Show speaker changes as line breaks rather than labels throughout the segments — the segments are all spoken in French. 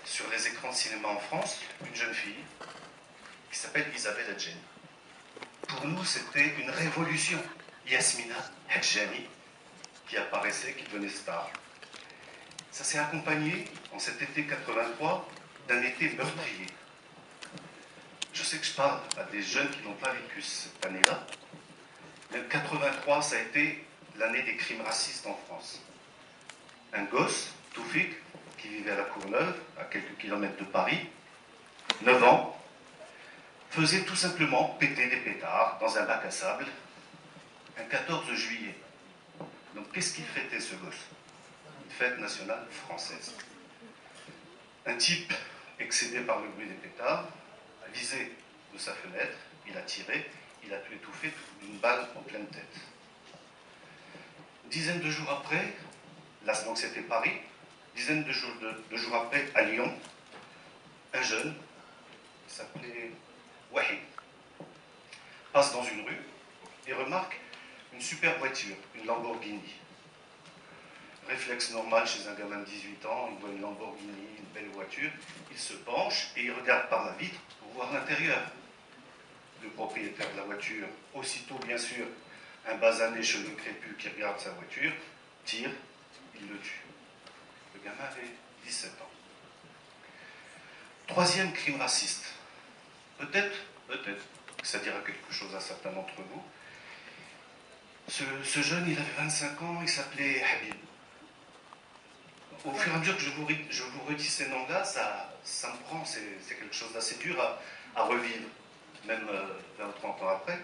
sur les écrans de cinéma en France une jeune fille qui s'appelle Isabelle Adjani. Pour nous, c'était une révolution. Yasmina Adjani qui apparaissait, qui devenait star. Ça s'est accompagné, en cet été 83, d'un été meurtrier. Je sais que je parle à des jeunes qui n'ont pas vécu cette année-là, mais 83, ça a été l'année des crimes racistes en France. Un gosse, Toufik, qui vivait à la Courneuve, à quelques kilomètres de Paris, 9 ans, faisait tout simplement péter des pétards dans un bac à sable, un 14 juillet. Donc qu'est-ce qu'il fêtait ce gosse? Une fête nationale française. Un type, excédé par le bruit des pétards, a visé de sa fenêtre, il a tiré, il a tué Toufik d'une balle en pleine tête. Une dizaine de jours après, là donc c'était Paris, dizaine de jours après, à Lyon, un jeune, qui s'appelait Wahid, passe dans une rue et remarque une super voiture, une Lamborghini. Réflexe normal chez un gamin de 18 ans, il voit une Lamborghini, une belle voiture, il se penche et il regarde par la vitre pour voir l'intérieur. Le propriétaire de la voiture, aussitôt bien sûr, un basané cheveux crépus qui regarde sa voiture, tire, il le tue. Le gamin avait 17 ans. Troisième crime raciste. Peut-être que ça dira quelque chose à certains d'entre vous. Ce jeune, il avait 25 ans, il s'appelait Habib. Au fur et à mesure que je vous redis ces noms-là, ça me prend, c'est quelque chose d'assez dur à revivre, même 20 ou 30 ans après.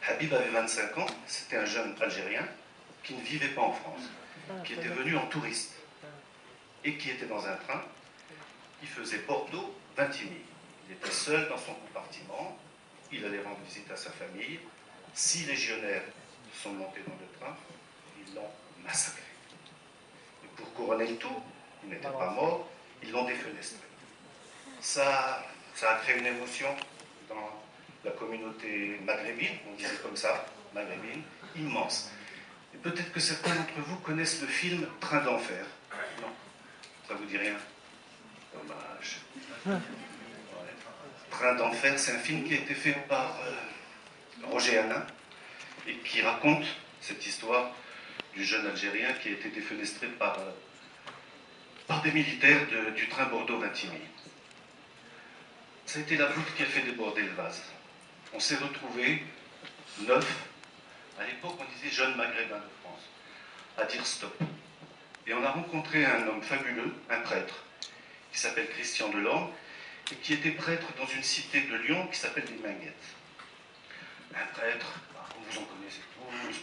Habib avait 25 ans, c'était un jeune Algérien qui ne vivait pas en France, qui était venu en touriste et qui était dans un train qui faisait Bordeaux-Vintimille. Il était seul dans son compartiment, il allait rendre visite à sa famille. 6 légionnaires sont montés dans le train, ils l'ont massacré. Et pour couronner le tout, il n'était pas mort, ils l'ont défenestré. Ça a créé une émotion dans la communauté maghrébine, on disait comme ça, maghrébine, immense. Et peut-être que certains d'entre vous connaissent le film Train d'enfer. Non, ça vous dit rien? Dommage. Ouais. Train d'enfer, c'est un film qui a été fait par Roger Hanin et qui raconte cette histoire du jeune Algérien qui a été défenestré par des militaires du train Bordeaux-Vintimille. Ça a été la goutte qui a fait déborder le vase. On s'est retrouvés 9, à l'époque on disait jeunes maghrébins de France, à dire stop. Et on a rencontré un homme fabuleux, un prêtre, qui s'appelle Christian Delorme, et qui était prêtre dans une cité de Lyon qui s'appelle les Minguettes. Un prêtre, vous en connaissez tous,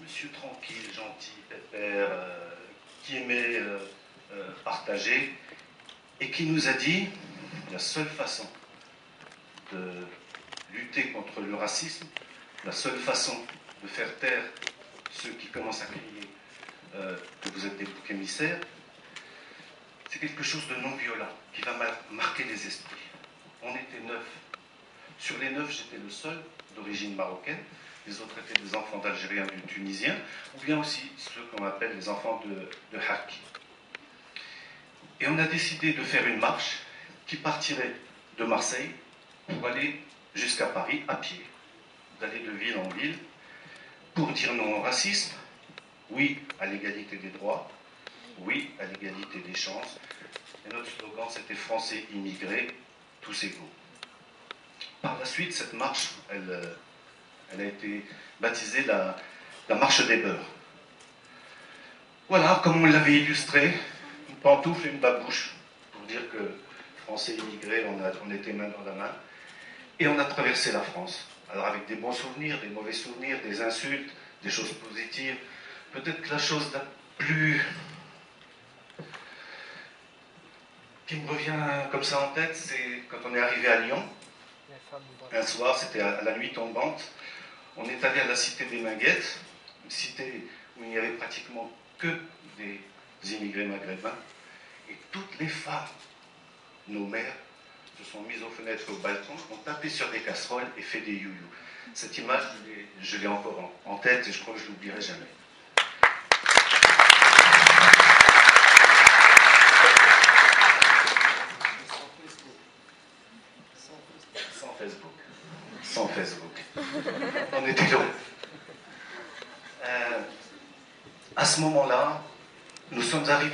monsieur tranquille, gentil, pépère, qui aimait partager, et qui nous a dit, la seule façon de lutter contre le racisme, la seule façon de faire taire ceux qui commencent à crier que vous êtes des boucs émissaires, c'est quelque chose de non violent, qui va marquer les esprits. On était 9. Sur les 9, j'étais le seul d'origine marocaine. Les autres étaient des enfants d'Algériens du Tunisien, ou bien aussi ceux qu'on appelle les enfants de Harki. Et on a décidé de faire une marche qui partirait de Marseille pour aller jusqu'à Paris à pied, d'aller de ville en ville, pour dire non au racisme, oui à l'égalité des droits, oui à l'égalité des chances. Et notre slogan, c'était Français immigrés, tous égaux. Par la suite, cette marche, elle a été baptisée la marche des beurs. Voilà, comme on l'avait illustré, une pantoufle et une babouche, pour dire que Français immigrés, on était main dans la main, et on a traversé la France. Alors avec des bons souvenirs, des mauvais souvenirs, des insultes, des choses positives. Peut-être que la chose la plus qui me revient comme ça en tête, c'est quand on est arrivé à Lyon. Un soir, c'était à la nuit tombante. On est allé à la cité des Minguettes, une cité où il n'y avait pratiquement que des immigrés maghrébins. Et toutes les femmes, nos mères, se sont mises aux fenêtres et au balcon, ont tapé sur des casseroles et fait des you-you. Cette image, je l'ai encore en tête et je crois que je ne l'oublierai jamais.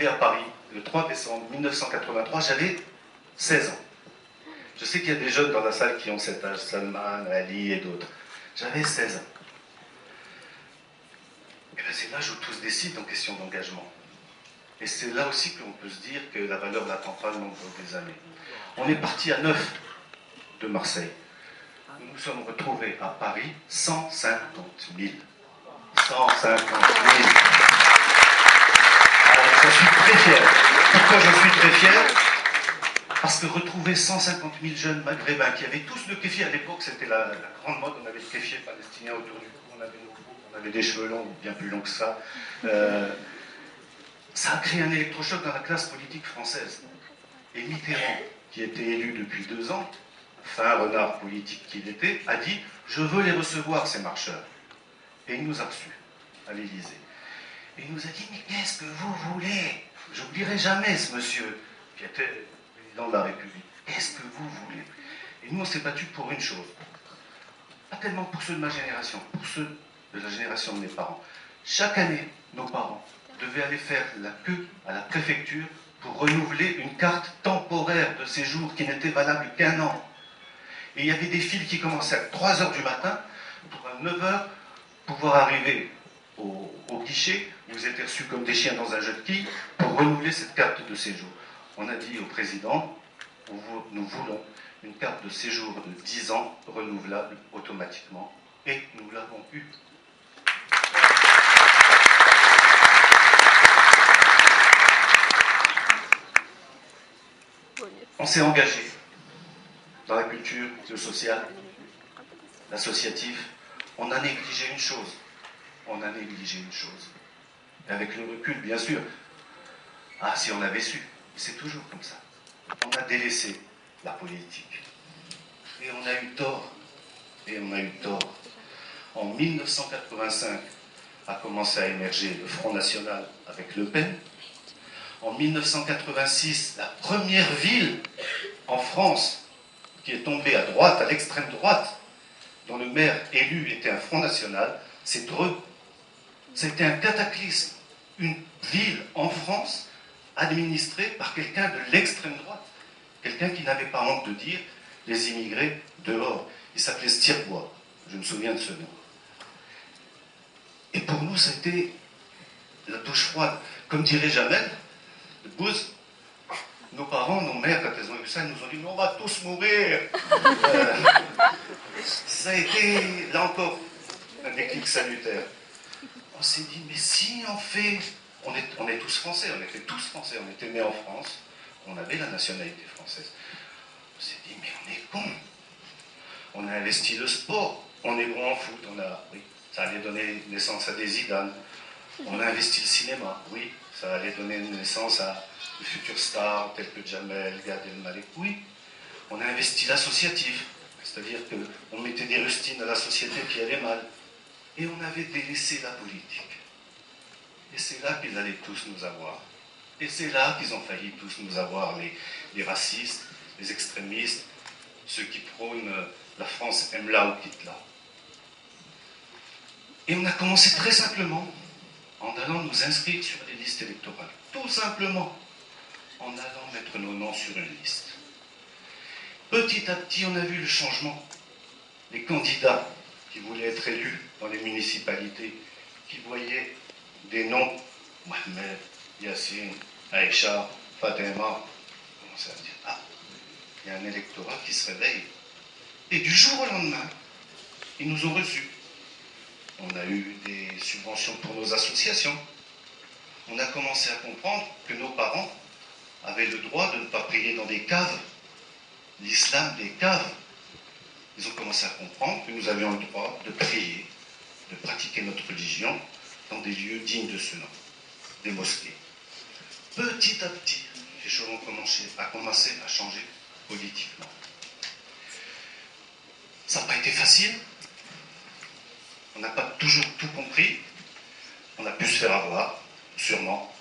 arrivé à Paris le 3 décembre 1983, j'avais 16 ans. Je sais qu'il y a des jeunes dans la salle qui ont cet âge, Salman, Ali et d'autres. J'avais 16 ans. Et bien c'est l'âge où tout se décide en question d'engagement. Et c'est là aussi qu'on peut se dire que la valeur n'attend pas le nombre des années. On est parti à 9 de Marseille. Nous nous sommes retrouvés à Paris 150 000. 150 000. Alors, je suis très fier. Pourquoi je suis très fier? Parce que retrouver 150 000 jeunes maghrébins qui avaient tous le kéfier, à l'époque c'était la grande mode, on avait le kéfier palestinien autour du cou, on avait des cheveux longs, bien plus longs que ça. Ça a créé un électrochoc dans la classe politique française. Et Mitterrand, qui était élu depuis 2 ans, fin renard politique qu'il était, a dit « Je veux les recevoir, ces marcheurs ». Et il nous a reçus à l'Élysée. Et il nous a dit « Mais qu'est-ce que vous voulez ?» J'oublierai jamais ce monsieur, qui était président de la République. « Qu'est-ce que vous voulez ?» Et nous, on s'est battus pour une chose. Pas tellement pour ceux de ma génération, pour ceux de la génération de mes parents. Chaque année, nos parents devaient aller faire la queue à la préfecture pour renouveler une carte temporaire de séjour qui n'était valable qu'1 an. Et il y avait des files qui commençaient à 3 h du matin pour à 9 h pouvoir arriver au guichet où vous étiez reçus comme des chiens dans un jeu de quilles pour renouveler cette carte de séjour. On a dit au président, nous voulons une carte de séjour de 10 ans renouvelable automatiquement, et nous l'avons eue. On s'est engagé dans la culture, le social, l'associatif. On a négligé une chose. On a négligé une chose. Et avec le recul, bien sûr. Ah, si on avait su. C'est toujours comme ça. On a délaissé la politique. Et on a eu tort. Et on a eu tort. En 1985 a commencé à émerger le Front National avec Le Pen. En 1986, la première ville en France qui est tombée à droite, à l'extrême droite, dont le maire élu était un Front National, c'est Dreux. C'était un cataclysme. Une ville en France administrée par quelqu'un de l'extrême droite. Quelqu'un qui n'avait pas honte de dire les immigrés dehors. Il s'appelait Stirbois. Je me souviens de ce nom. Et pour nous, c'était la douche froide. Comme dirait Jamel, de Bouze, nos parents, nos mères, quand elles ont eu ça, elles nous ont dit « on va tous mourir ». Ça a été, là encore, un déclic salutaire. On s'est dit « mais si on fait… » On est tous français, on était tous français, on était nés en France, on avait la nationalité française. On s'est dit « mais on est cons ». On a investi le sport, on est bon en foot, oui, ça allait donner naissance à des Zidane. On a investi le cinéma, oui, ça allait donner naissance à de futures stars telles que Jamel, Gad Elmaleh. Oui, on a investi l'associatif, c'est-à-dire qu'on mettait des rustines à la société qui allait mal. Et on avait délaissé la politique. Et c'est là qu'ils allaient tous nous avoir. Et c'est là qu'ils ont failli tous nous avoir, les racistes, les extrémistes, ceux qui prônent la France aime là ou quitte là. Et on a commencé très simplement en allant nous inscrire sur les listes électorales. Tout simplement en allant mettre nos noms sur une liste. Petit à petit, on a vu le changement. Les candidats qui voulaient être élus dans les municipalités, qui voyaient des noms, Mohamed, Yassine, Aïcha, Fatima, commençaient à dire « Ah, il y a un électorat qui se réveille ». Et du jour au lendemain, ils nous ont reçus. On a eu des subventions pour nos associations. On a commencé à comprendre que nos parents avaient le droit de ne pas prier dans des caves. L'islam des caves. Ils ont commencé à comprendre que nous avions le droit de prier, de pratiquer notre religion dans des lieux dignes de ce nom, des mosquées. Petit à petit, les choses ont commencé à changer politiquement. Ça n'a pas été facile. On n'a pas toujours tout compris. On a pu se faire avoir, sûrement.